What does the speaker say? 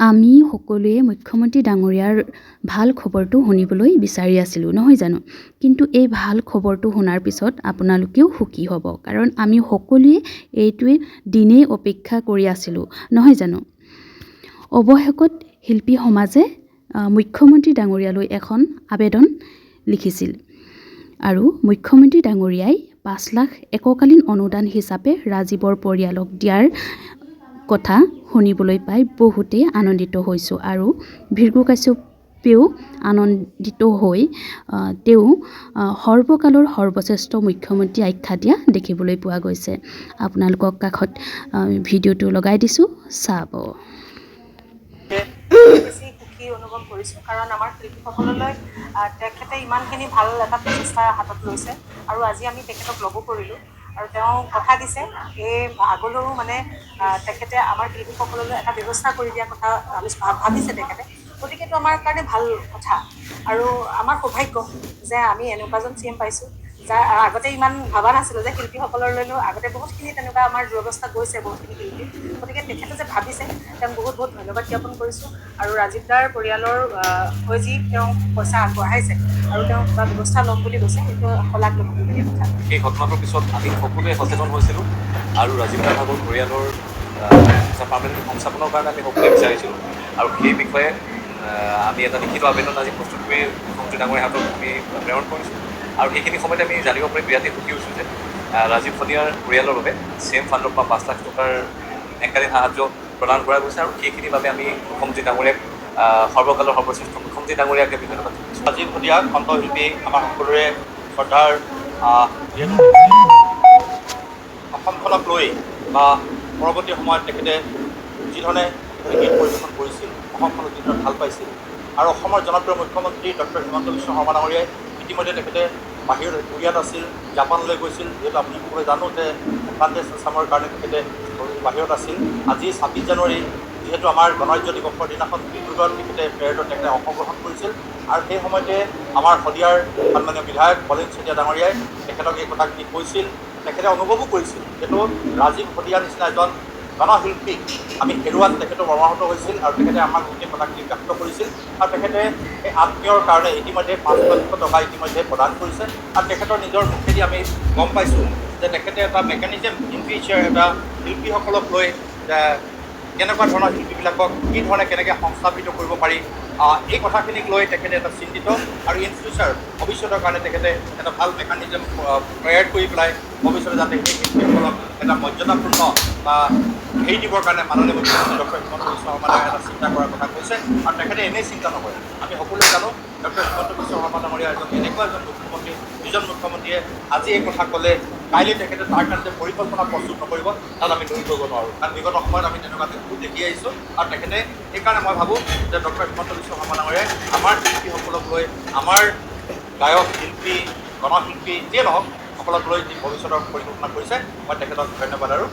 আমি সকলোৱে মুখ্যমন্ত্ৰী ডাঙৰীয়াৰ ভাল খবৰটো শুনিবলৈ বিচাৰি আছিলোঁ নহয় জানো? কিন্তু এই ভাল খবৰটো শুনাৰ পিছত আপোনালোকেও সুখী হ'ব, কাৰণ আমি সকলোৱে এইটোৱে দিনেই অপেক্ষা কৰি আছিলোঁ নহয় জানো? অৱশেষত শিল্পী সমাজে মুখ্যমন্ত্ৰী ডাঙৰীয়ালৈ এখন আবেদন লিখিছিল আৰু মুখ্যমন্ত্ৰী ডাঙৰীয়াই 5 লাখ এককালীন অনুদান হিচাপে ৰাজীৱৰ পৰিয়ালক দিয়াৰ কথা শুনিবলৈ পাই বহুতেই আনন্দিত হৈছোঁ আৰু ভৃগু কাশ্যপেও আনন্দিত হৈ তেওঁ সৰ্বকালৰ সৰ্বশ্ৰেষ্ঠ মুখ্যমন্ত্ৰী আখ্যা দিয়া দেখিবলৈ পোৱা গৈছে। আপোনালোকক কাষত ভিডিঅ'টো লগাই দিছোঁ, চাব। বেছি সুখী অনুভৱ কৰিছোঁ, কাৰণ আমাৰ শিল্পীসকললৈ তেখেতে ইমানখিনি ভাল এটা প্ৰচেষ্টা হাতত লৈছে আৰু আজি আমি তেখেতক লগো কৰিলোঁ আৰু তেওঁ কথা দিছে এই আগলৈও মানে তেখেতে আমাৰ শিল্পীসকললৈ এটা ব্যৱস্থা কৰি দিয়াৰ কথা ভাবিছে তেখেতে। গতিকে এইটো আমাৰ কাৰণে ভাল কথা আৰু আমাৰ সৌভাগ্য যে আমি এনেকুৱা এজন CM পাইছোঁ যাৰ আগতে ইমান ভবা নাছিলোঁ যে শিল্পীসকললৈও আগতে বহুতখিনি তেনেকুৱা আমাৰ দুৰৱস্থা গৈছে বহুতখিনি শিল্পী। গতিকে তেখেতে যে ভাবিছে তেওঁক বহুত বহুত ধন্যবাদ জ্ঞাপন কৰিছোঁ আৰু ৰাজীৱ দাৰ পৰিয়ালৰ হৈ যি তেওঁ পইচা আগবঢ়াইছে আৰু তেওঁ কিবা ব্যৱস্থা ল'ম বুলি কৈছে, সেইটো শলাগ ল'বলগীয়া কথা। সেই ঘটনাটোৰ পিছত আমি সকলোৱে সচেতন হৈছিলোঁ আৰু ৰাজীৱ দাৰ ভাগৰ পৰিয়ালৰ পাৰ্মানেণ্ট সংস্থাপনৰ কাৰণে আমি সকলোৱে বিচাৰিছিলোঁ আৰু সেই বিষয়ে আমি এটা লিখিত আবেদন আজি প্ৰস্তুত কৰি মুখ্যমন্ত্ৰী ডাঙৰীয়াৰ হাতত আমি প্ৰেৰণ কৰিছোঁ আৰু সেইখিনি সময়তে আমি জানিব পাৰি বিৰাটেই সুখী হৈছোঁ যে ৰাজীৱ শদিয়াৰ পৰিয়ালৰ বাবে CM ফাণ্ডৰ পৰা 5 লাখ টকাৰ এককালীন সাহায্য প্ৰদান কৰা গৈছে আৰু সেইখিনিৰ বাবে আমি মুখ্যমন্ত্ৰী ডাঙৰীয়াক সৰ্বকালৰ সৰ্বশ্ৰেষ্ঠ মুখ্যমন্ত্ৰী ডাঙৰীয়াক আমি ধন্যবাদ দিছোঁ। ৰাজীৱ শদিয়া কণ্ঠশিল্পী আমাৰ সকলোৰে শ্ৰদ্ধাৰ অসমখনক লৈ বা পৰৱৰ্তী সময়ত তেখেতে যিধৰণে গীত পৰিৱেশন কৰিছিল, অসমখনক যিধৰণে ভাল পাইছিল আৰু অসমৰ জনপ্ৰিয় মুখ্যমন্ত্ৰী ডক্টৰ হিমন্ত বিশ্ব শৰ্মা ডাঙৰীয়াই ইতিমধ্যে তেখেতে বাহিৰত কোৰিয়াত আছিল, জাপানলৈ গৈছিল। যিহেতু আপুনি সকলোৱে জানো যে এডভান্টেজ আছামৰ কাৰণে তেখেতে বাহিৰত আছিল। আজি 26 জানুৱাৰী যিহেতু আমাৰ গণৰাজ্য দিৱসৰ দিনাখন ডিব্ৰুগড়ত তেখেতে পেৰেডত তেখেতে অংশগ্ৰহণ কৰিছিল আৰু সেই সময়তে আমাৰ শদিয়াৰ সন্মানীয় বিধায়ক বলেন চেতিয়া ডাঙৰীয়াই তেখেতক এই কথাখিনি কৈছিল। তেখেতে অনুভৱো কৰিছিল যিহেতু ৰাজীৱ শদিয়াৰ নিচিনা এজন গণশিল্পীক আমি হেৰুৱাত তেখেতৰ মৰ্মাহত হৈছিল আৰু তেখেতে আমাক গোটেই কথাখিনি ব্যক্ত কৰিছিল আৰু তেখেতে এই আত্মীয়ৰ কাৰণে ইতিমধ্যে 5 লক্ষ টকা ইতিমধ্যে প্ৰদান কৰিছে আৰু তেখেতৰ নিজৰ মুখেদি আমি গম পাইছোঁ যে তেখেতে এটা মেকানিজম ইন ফিউচাৰ এটা শিল্পীসকলক লৈ কেনেকুৱা ধৰণৰ শিল্পীবিলাকক কি ধৰণে কেনেকৈ সংস্থাপিত কৰিব পাৰি এই কথাখিনিক লৈ তেখেতে এটা চিন্তিত আৰু ইন ফিউচাৰ ভৱিষ্যতৰ কাৰণে তেখেতে এটা ভাল মেকানিজম তৈয়াৰ কৰি পেলাই ভৱিষ্যতে যাতে সেই শিল্পীসকলক এটা মৰ্যাদাপূৰ্ণ বা হেৰি দিবৰ কাৰণে মাননীয় মুখ্যমন্ত্ৰী ডক্টৰ হিমন্ত বিশ্ব শৰ্মা ডাঙৰীয়াই এটা চিন্তা কৰাৰ কথা কৈছে আৰু তেখেতে এনেই চিন্তা নকৰে। আমি সকলোৱে জানো ডক্টৰ হিমন্ত বিশ্ব শৰ্মা ডাঙৰীয়া এনেকুৱা এজন মুখ্যমন্ত্ৰী, যিজন মুখ্যমন্ত্ৰীয়ে আজি এই কথা ক'লে কাইলৈ তেখেতে তাৰ কাৰণে পৰিকল্পনা প্ৰস্তুত নকৰিব, তাত আমি ধৰি কৰিব নোৱাৰোঁ। কাৰণ বিগত সময়ত আমি তেনেকুৱা বহুত দেখি আহিছোঁ আৰু তেখেতে সেইকাৰণে মই ভাবোঁ যে ডক্টৰ হিমন্ত বিশ্ব শৰ্মা ডাঙৰীয়াই আমাৰ শিল্পীসকলক লৈ, আমাৰ গায়ক, শিল্পী, গণশিল্পী যিয়ে নহওক সকলক লৈ যি ভৱিষ্যতৰ পৰিকল্পনা কৰিছে, মই তেখেতক ধন্যবাদ আৰু